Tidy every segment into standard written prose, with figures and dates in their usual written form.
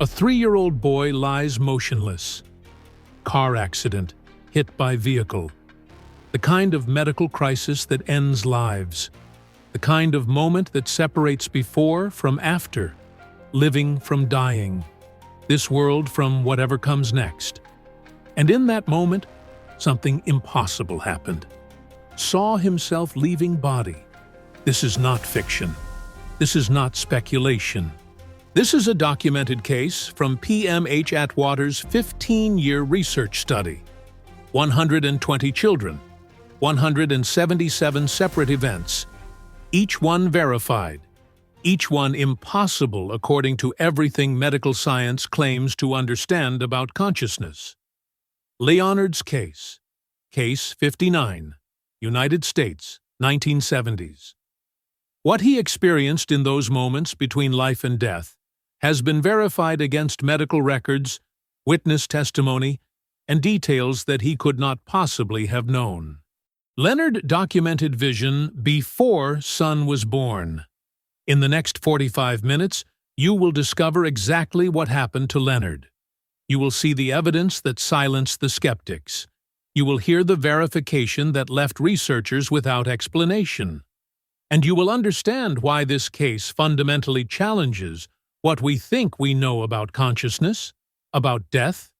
A 3-year-old boy lies motionless. Car accident, hit by vehicle. The kind of medical crisis that ends lives. The kind of moment that separates before from after, living from dying, this world from whatever comes next. And in that moment, something impossible happened. Saw himself leaving body. This is not fiction. This is not speculation. This is a documented case from PMH Atwater's 15-year research study. 120 children, 177 separate events, each one verified, each one impossible according to everything medical science claims to understand about consciousness. Leonard's case, Case 59, United States, 1970s. What he experienced in those moments between life and death has been verified against medical records, witness testimony, and details that he could not possibly have known. Leonard documented vision before son was born. In the next 45 minutes, you will discover exactly what happened to Leonard. You will see the evidence that silenced the skeptics. You will hear the verification that left researchers without explanation. And you will understand why this case fundamentally challenges what we think we know about consciousness, about death,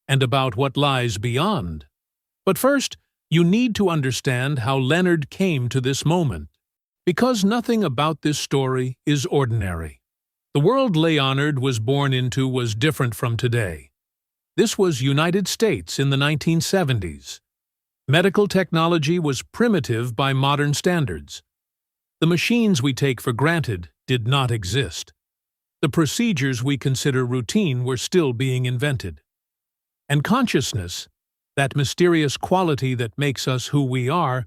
and about what lies beyond. But first, you need to understand how Leonard came to this moment, because nothing about this story is ordinary. The world Leonard was born into was different from today. This was United States in the 1970s. Medical technology was primitive by modern standards. The machines we take for granted did not exist. The procedures we consider routine were still being invented. And consciousness, that mysterious quality that makes us who we are,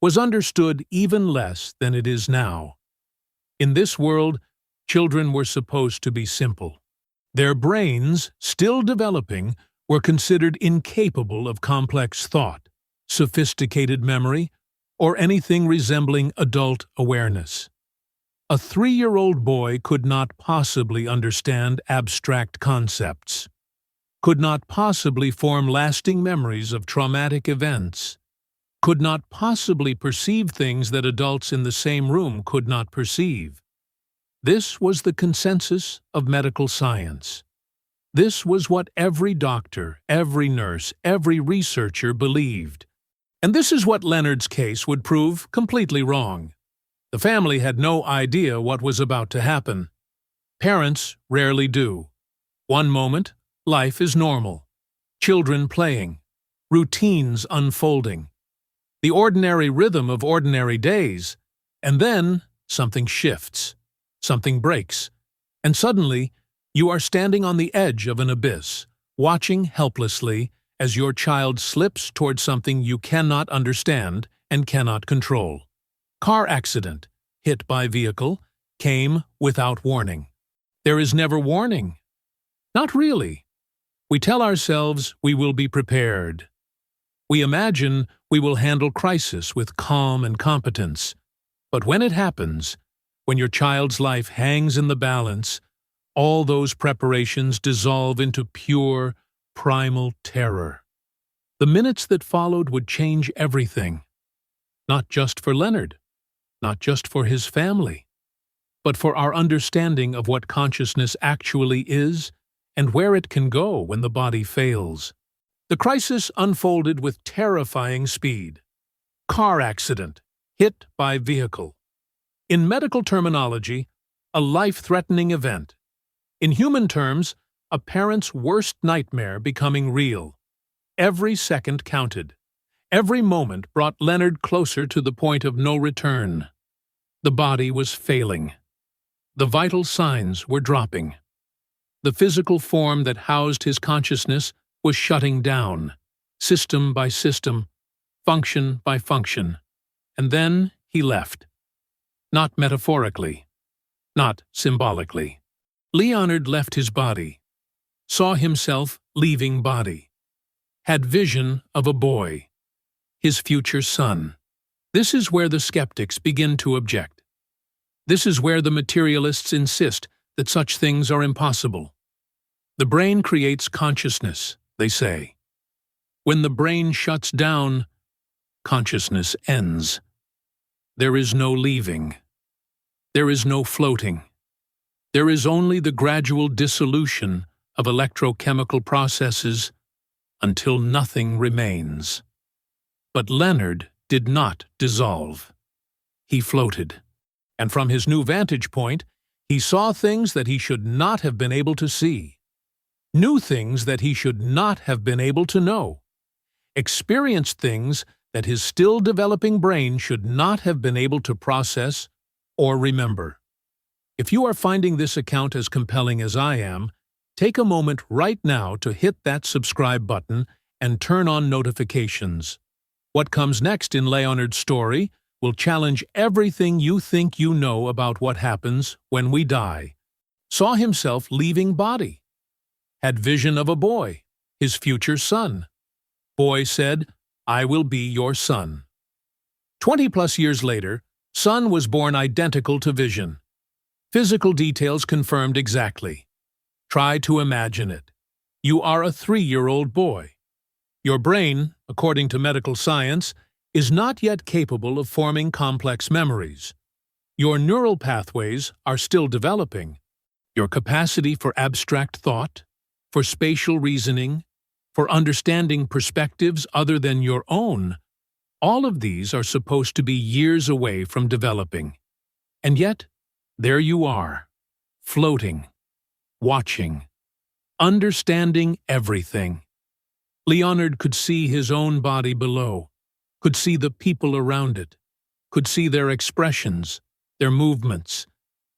was understood even less than it is now. In this world, children were supposed to be simple. Their brains, still developing, were considered incapable of complex thought, sophisticated memory, or anything resembling adult awareness. A 3-year-old boy could not possibly understand abstract concepts, could not possibly form lasting memories of traumatic events, could not possibly perceive things that adults in the same room could not perceive. This was the consensus of medical science. This was what every doctor, every nurse, every researcher believed. And this is what Leonard's case would prove completely wrong. The family had no idea what was about to happen. Parents rarely do. One moment, life is normal. Children playing. Routines unfolding. The ordinary rhythm of ordinary days. And then something shifts. Something breaks. And suddenly, you are standing on the edge of an abyss, watching helplessly as your child slips toward something you cannot understand and cannot control. Car accident, hit by vehicle, came without warning. There is never warning. Not really. We tell ourselves we will be prepared. We imagine we will handle crisis with calm and competence. But when it happens, when your child's life hangs in the balance, all those preparations dissolve into pure, primal terror. The minutes that followed would change everything. Not just for Leonard, not just for his family, but for our understanding of what consciousness actually is and where it can go when the body fails. The crisis unfolded with terrifying speed. Car accident, hit by vehicle. In medical terminology, a life-threatening event. In human terms, a parent's worst nightmare becoming real. Every second counted. Every moment brought Leonard closer to the point of no return. The body was failing. The vital signs were dropping. The physical form that housed his consciousness was shutting down, system by system, function by function. And then he left. Not metaphorically, not symbolically. Leonard left his body, saw himself leaving body, had vision of a boy, his future son. This is where the skeptics begin to object. This is where the materialists insist that such things are impossible. The brain creates consciousness, they say. When the brain shuts down, consciousness ends. There is no leaving. There is no floating. There is only the gradual dissolution of electrochemical processes until nothing remains. But Leonard did not dissolve. He floated, and from his new vantage point, he saw things that he should not have been able to see, knew things that he should not have been able to know, experienced things that his still developing brain should not have been able to process or remember. If you are finding this account as compelling as I am, take a moment right now to hit that subscribe button and turn on notifications. What comes next in Leonard's story will challenge everything you think you know about what happens when we die. Saw himself leaving body. Had vision of a boy, his future son. Boy said, "I will be your son." 20+ years later, son was born identical to vision. Physical details confirmed exactly. Try to imagine it. You are a 3-year-old boy. Your brain, according to medical science, is not yet capable of forming complex memories. Your neural pathways are still developing. Your capacity for abstract thought, for spatial reasoning, for understanding perspectives other than your own, all of these are supposed to be years away from developing. And yet, there you are, floating, watching, understanding everything. Leonard could see his own body below, could see the people around it, could see their expressions, their movements,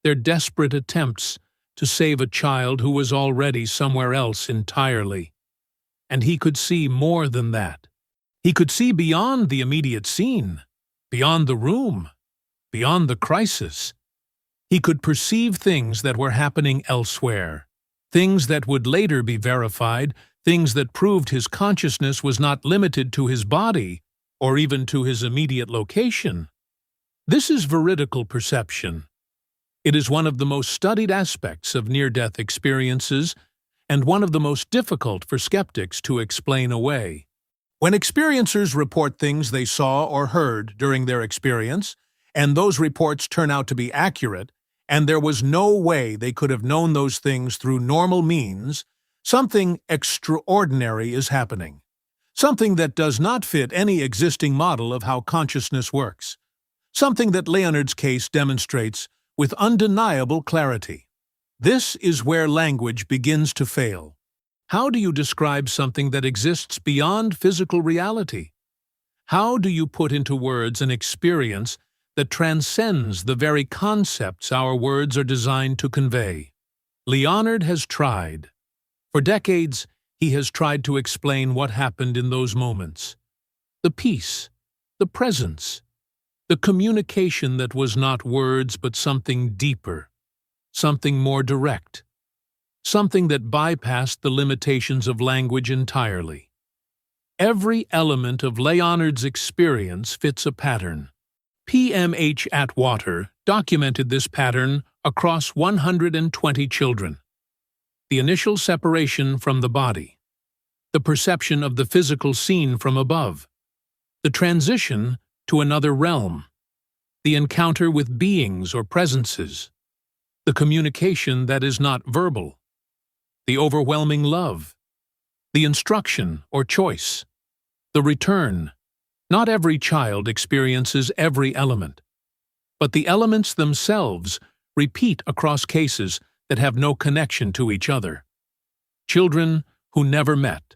their desperate attempts to save a child who was already somewhere else entirely. And he could see more than that. He could see beyond the immediate scene, beyond the room, beyond the crisis. He could perceive things that were happening elsewhere, things that would later be verified, things that proved his consciousness was not limited to his body or even to his immediate location. This is veridical perception. It is one of the most studied aspects of near-death experiences and one of the most difficult for skeptics to explain away. When experiencers report things they saw or heard during their experience, and those reports turn out to be accurate, and there was no way they could have known those things through normal means, something extraordinary is happening. Something that does not fit any existing model of how consciousness works. Something that Leonard's case demonstrates with undeniable clarity. This is where language begins to fail. How do you describe something that exists beyond physical reality? How do you put into words an experience that transcends the very concepts our words are designed to convey? Leonard has tried. For decades, he has tried to explain what happened in those moments. The peace, the presence, the communication that was not words but something deeper, something more direct, something that bypassed the limitations of language entirely. Every element of Leonard's experience fits a pattern. PMH Atwater documented this pattern across 120 children. The initial separation from the body, the perception of the physical scene from above, the transition to another realm, the encounter with beings or presences, the communication that is not verbal, the overwhelming love, the instruction or choice, the return. Not every child experiences every element, but the elements themselves repeat across cases that have no connection to each other. Children who never met.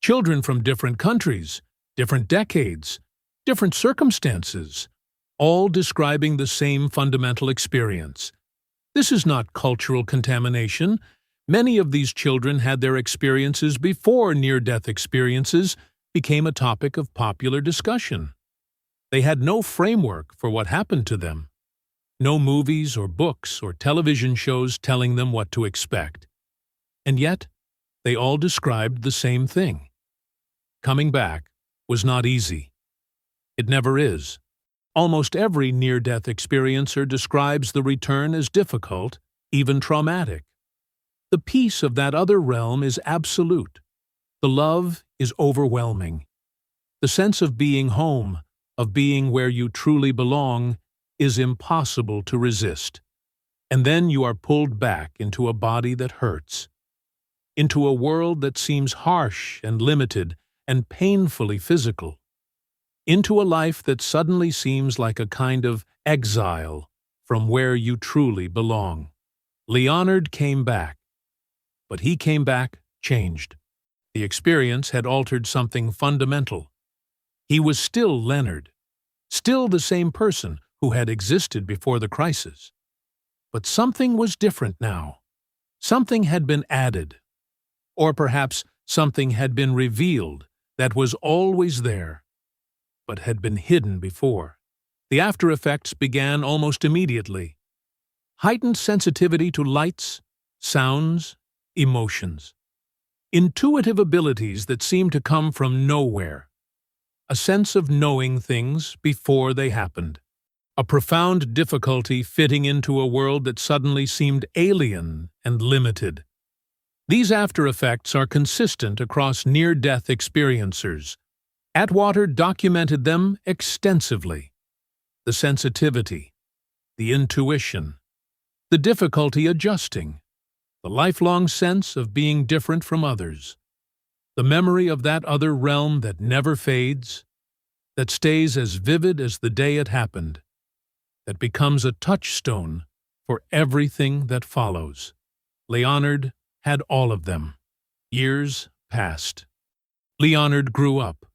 Children from different countries, different decades, different circumstances, all describing the same fundamental experience. This is not cultural contamination. Many of these children had their experiences before near-death experiences became a topic of popular discussion. They had no framework for what happened to them. No movies or books or television shows telling them what to expect. And yet, they all described the same thing. Coming back was not easy. It never is. Almost every near-death experiencer describes the return as difficult, even traumatic. The peace of that other realm is absolute. The love is overwhelming. The sense of being home, of being where you truly belong, is impossible to resist. And then you are pulled back into a body that hurts, into a world that seems harsh and limited and painfully physical, into a life that suddenly seems like a kind of exile from where you truly belong. Leonard came back, but he came back changed. The experience had altered something fundamental. He was still Leonard, still the same person who had existed before the crisis. But something was different now. Something had been added. Or perhaps something had been revealed that was always there, but had been hidden before. The after effects began almost immediately. Heightened sensitivity to lights, sounds, emotions. Intuitive abilities that seemed to come from nowhere. A sense of knowing things before they happened. A profound difficulty fitting into a world that suddenly seemed alien and limited. These after effects are consistent across near-death experiencers. Atwater documented them extensively. The sensitivity, the intuition, the difficulty adjusting, the lifelong sense of being different from others, the memory of that other realm that never fades, that stays as vivid as the day it happened, that becomes a touchstone for everything that follows. Leonard had all of them. Years passed. Leonard grew up,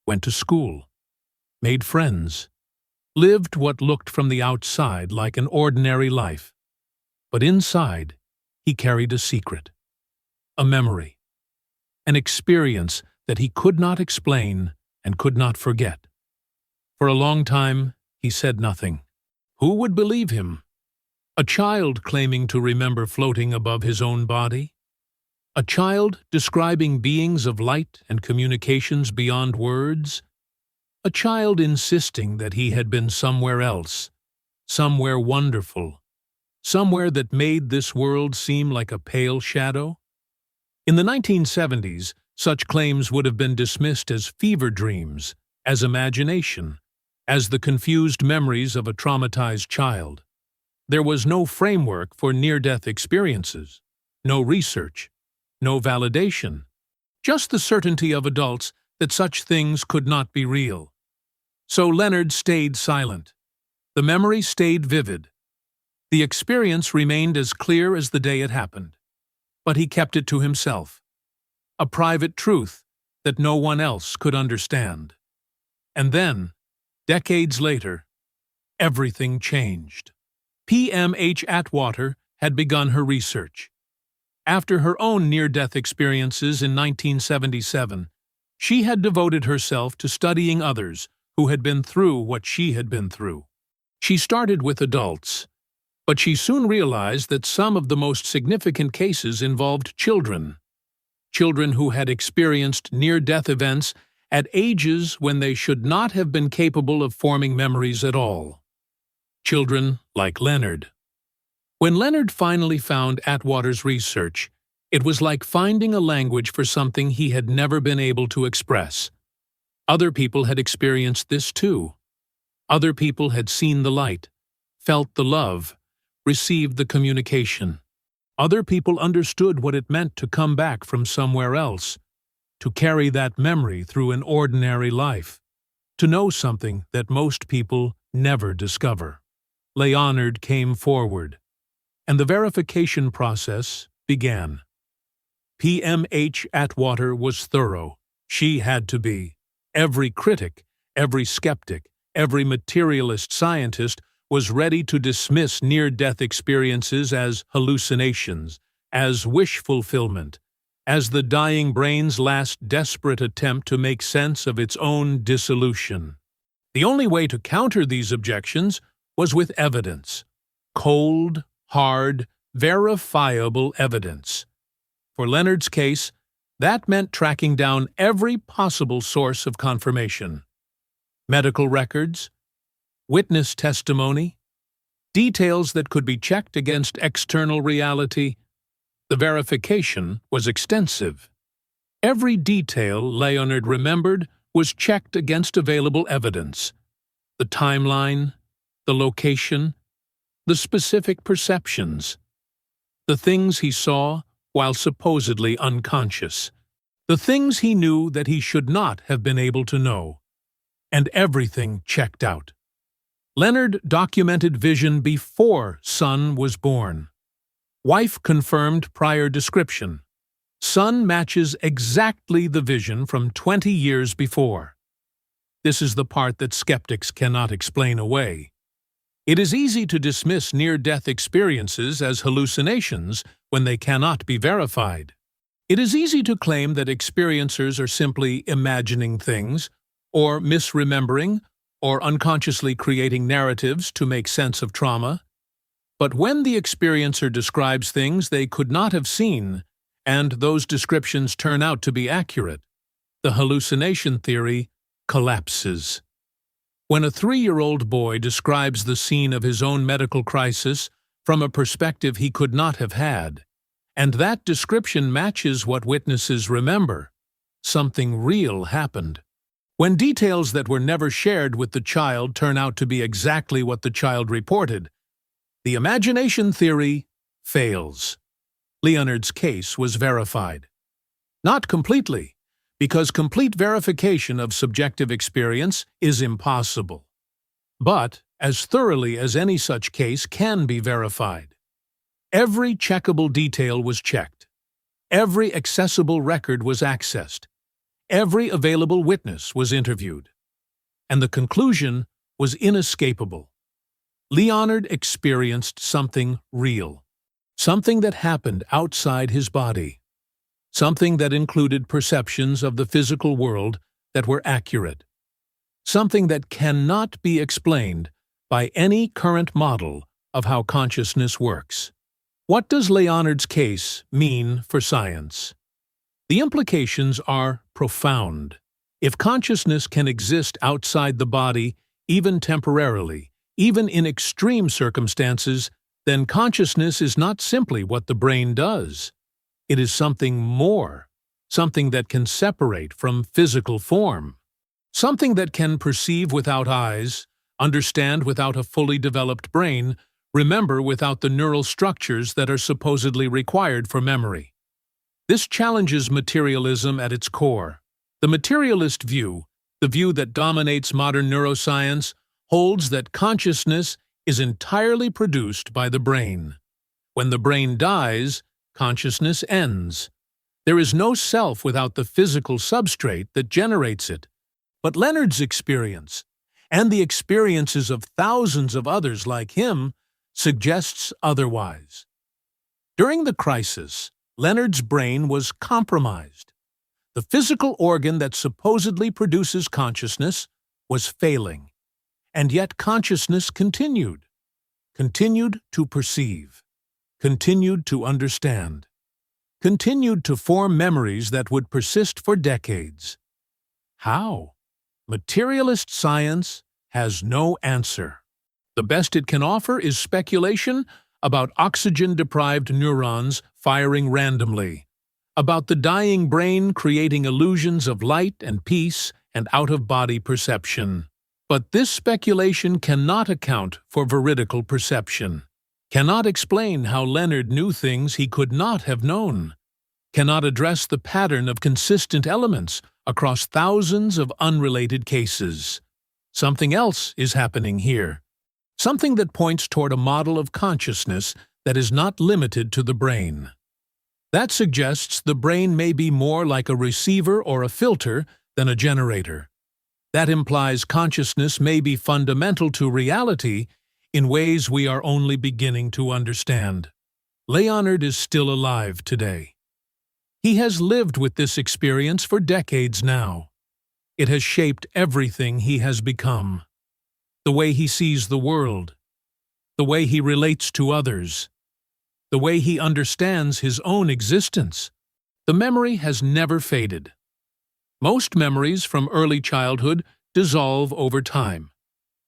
went to school, made friends, lived what looked from the outside like an ordinary life. But inside, he carried a secret, a memory, an experience that he could not explain and could not forget. For a long time, he said nothing. Who would believe him? A child claiming to remember floating above his own body? A child describing beings of light and communications beyond words? A child insisting that he had been somewhere else, somewhere wonderful, somewhere that made this world seem like a pale shadow? In the 1970s, such claims would have been dismissed as fever dreams, as imagination, as the confused memories of a traumatized child. There was no framework for near-death experiences, no research, no validation, just the certainty of adults that such things could not be real. So Leonard stayed silent. The memory stayed vivid. The experience remained as clear as the day it happened. But he kept it to himself, a private truth that no one else could understand. And then, decades later, everything changed. PMH Atwater had begun her research. After her own near-death experiences in 1977, she had devoted herself to studying others who had been through what she had been through. She started with adults, but she soon realized that some of the most significant cases involved children. Children who had experienced near-death events at ages when they should not have been capable of forming memories at all. Children like Leonard. When Leonard finally found Atwater's research, it was like finding a language for something he had never been able to express. Other people had experienced this too. Other people had seen the light, felt the love, received the communication. Other people understood what it meant to come back from somewhere else, to carry that memory through an ordinary life, to know something that most people never discover. Leonard came forward, and the verification process began. PMH Atwater was thorough. She had to be. Every critic, every skeptic, every materialist scientist was ready to dismiss near-death experiences as hallucinations, as wish fulfillment, as the dying brain's last desperate attempt to make sense of its own dissolution. The only way to counter these objections was with evidence. Cold, hard, verifiable evidence. For Leonard's case, that meant tracking down every possible source of confirmation. Medical records, witness testimony, details that could be checked against external reality, The verification was extensive. Every detail Leonard remembered was checked against available evidence: the timeline, the location, the specific perceptions, the things he saw while supposedly unconscious, the things he knew that he should not have been able to know, and everything checked out. Leonard documented vision before son was born. Wife confirmed prior description. Son matches exactly the vision from 20 years before. This is the part that skeptics cannot explain away. It is easy to dismiss near-death experiences as hallucinations when they cannot be verified. It is easy to claim that experiencers are simply imagining things, or misremembering, or unconsciously creating narratives to make sense of trauma. But when the experiencer describes things they could not have seen, and those descriptions turn out to be accurate, the hallucination theory collapses. When a 3-year-old boy describes the scene of his own medical crisis from a perspective he could not have had, and that description matches what witnesses remember, something real happened. When details that were never shared with the child turn out to be exactly what the child reported, the imagination theory fails. Leonard's case was verified. Not completely, because complete verification of subjective experience is impossible. But as thoroughly as any such case can be verified. Every checkable detail was checked. Every accessible record was accessed. Every available witness was interviewed. And the conclusion was inescapable. Leonard experienced something real. Something that happened outside his body. Something that included perceptions of the physical world that were accurate. Something that cannot be explained by any current model of how consciousness works. What does Leonard's case mean for science? The implications are profound. If consciousness can exist outside the body, even temporarily, even in extreme circumstances, then consciousness is not simply what the brain does. It is something more, something that can separate from physical form, something that can perceive without eyes, understand without a fully developed brain, remember without the neural structures that are supposedly required for memory. This challenges materialism at its core. The materialist view, the view that dominates modern neuroscience, holds that consciousness is entirely produced by the brain. When the brain dies, consciousness ends. There is no self without the physical substrate that generates it. But Leonard's experience, and the experiences of thousands of others like him, suggests otherwise. During the crisis, Leonard's brain was compromised. The physical organ that supposedly produces consciousness was failing. And yet consciousness continued to perceive, continued to understand, continued to form memories that would persist for decades. How? Materialist science has no answer. The best it can offer is speculation about oxygen-deprived neurons firing randomly, about the dying brain creating illusions of light and peace and out-of-body perception. But this speculation cannot account for veridical perception, cannot explain how Leonard knew things he could not have known, cannot address the pattern of consistent elements across thousands of unrelated cases. Something else is happening here, something that points toward a model of consciousness that is not limited to the brain. That suggests the brain may be more like a receiver or a filter than a generator. That implies consciousness may be fundamental to reality in ways we are only beginning to understand. Leonard is still alive today. He has lived with this experience for decades now. It has shaped everything he has become. The way he sees the world, the way he relates to others, the way he understands his own existence. The memory has never faded. Most memories from early childhood dissolve over time.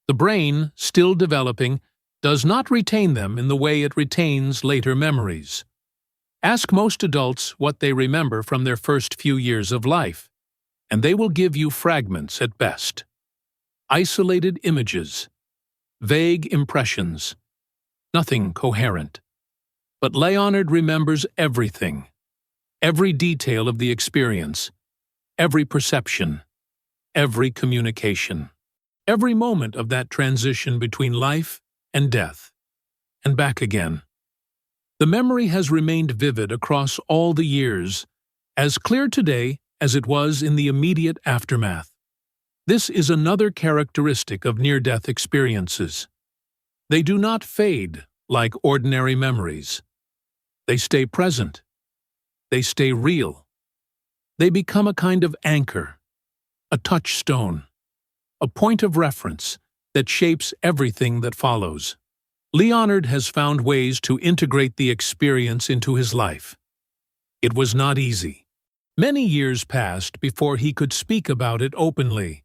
The brain, still developing, does not retain them in the way it retains later memories. Ask most adults what they remember from their first few years of life, and they will give you fragments at best. Isolated images, vague impressions, nothing coherent. But Leonard remembers everything, every detail of the experience, every perception, every communication, every moment of that transition between life and death, and back again. The memory has remained vivid across all the years, as clear today as it was in the immediate aftermath. This is another characteristic of near-death experiences. They do not fade like ordinary memories. They stay present. They stay real. They become a kind of anchor, a touchstone, a point of reference that shapes everything that follows. Leonard has found ways to integrate the experience into his life. It was not easy. Many years passed before he could speak about it openly.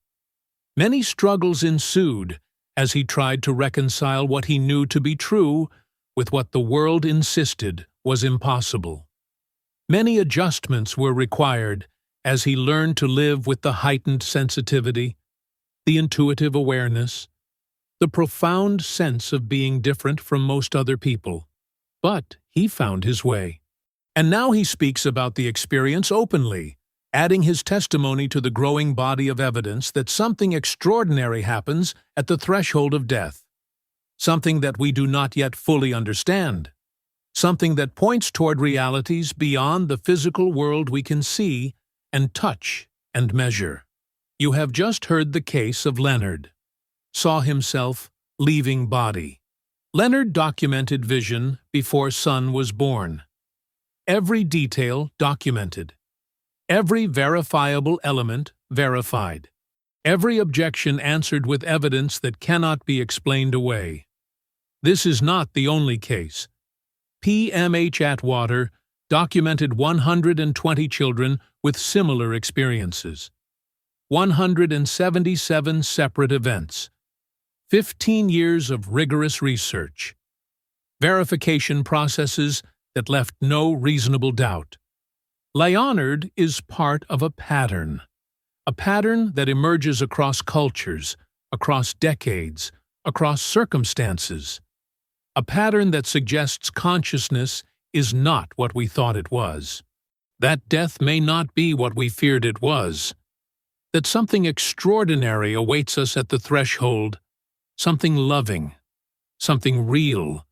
Many struggles ensued as he tried to reconcile what he knew to be true with what the world insisted was impossible. Many adjustments were required as he learned to live with the heightened sensitivity, the intuitive awareness, the profound sense of being different from most other people. But he found his way. And now he speaks about the experience openly, adding his testimony to the growing body of evidence that something extraordinary happens at the threshold of death, something that we do not yet fully understand, something that points toward realities beyond the physical world we can see and touch and measure. You have just heard the case of Leonard. Saw himself leaving body. Leonard documented vision before son was born. Every detail documented. Every verifiable element verified. Every objection answered with evidence that cannot be explained away. This is not the only case. PMH Atwater documented 120 children with similar experiences. 177 separate events. 15 years of rigorous research. Verification processes that left no reasonable doubt. Leonard is part of a pattern that emerges across cultures, across decades, across circumstances. A pattern that suggests consciousness is not what we thought it was. That death may not be what we feared it was. That something extraordinary awaits us at the threshold, something loving, something real,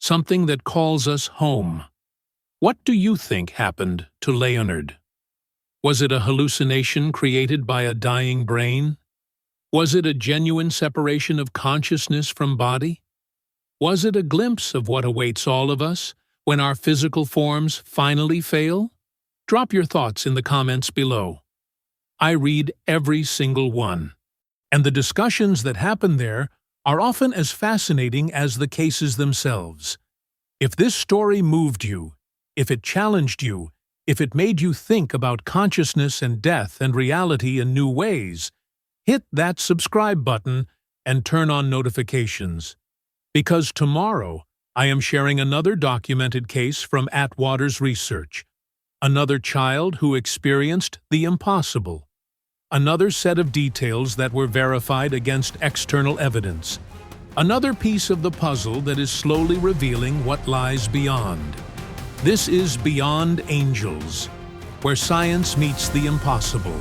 something that calls us home. What do you think happened to Leonard? Was it a hallucination created by a dying brain? Was it a genuine separation of consciousness from body? Was it a glimpse of what awaits all of us when our physical forms finally fail? Drop your thoughts in the comments below. I read every single one, and the discussions that happen there are often as fascinating as the cases themselves. If this story moved you, if it challenged you, if it made you think about consciousness and death and reality in new ways, hit that subscribe button and turn on notifications. Because tomorrow, I am sharing another documented case from Atwater's research. Another child who experienced the impossible. Another set of details that were verified against external evidence. Another piece of the puzzle that is slowly revealing what lies beyond. This is Beyond Angels, where science meets the impossible,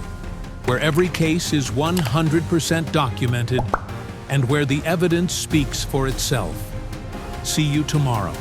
where every case is 100% documented, and where the evidence speaks for itself. See you tomorrow.